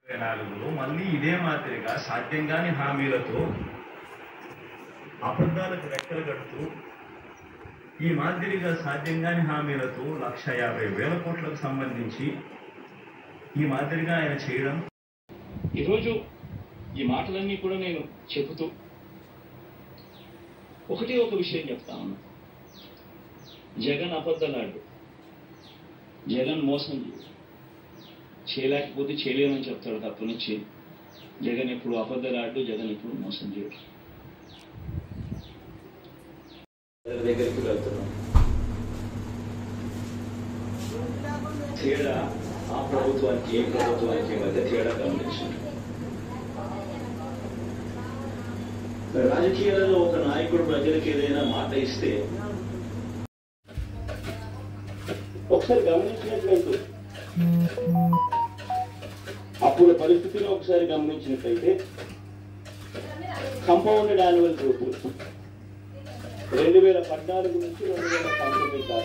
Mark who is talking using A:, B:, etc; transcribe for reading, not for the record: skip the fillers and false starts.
A: 2024లో మళ్ళీ ఇదే మాదిరిగా సాధ్యం కాని హామీలతో అబద్ధాలకు రెక్కలు కడుతూ ఈ మాదిరిగా సాధ్యం కాని హామీలతో 1,50,000 కోట్లకు సంబంధించి ఈ మాదిరిగా ఆయన చేయడం.
B: ఈరోజు ఈ మాటలన్నీ కూడా నేను చెబుతూ ఒక విషయం చెప్తా ఉన్నా. జగన్ అబద్ధలాడు, జగన్ మోసం చేయలేకపోతే చేయలేమని చెప్తాడు తప్ప నుంచి జగన్ ఎప్పుడు అబద్ధలాడు, జగన్ ఎప్పుడు మోసం చేయడు. దగ్గరికి వెళ్తున్నాం. తేడా ఆ ప్రభుత్వానికి ఏ ప్రభుత్వానికి మధ్య తేడా గమనించండి. రాజకీయాలలో ఒక నాయకుడు ప్రజలకు ఏదైనా మాట ఇస్తే ఒకసారి గమనించినట్లయితే అప్పుడు పరిస్థితిలో ఒకసారి గమనించినట్లయితే కంపౌండెడ్ యాన్యువల్ గ్రోత్ 2014 నుంచి 2019 దాకా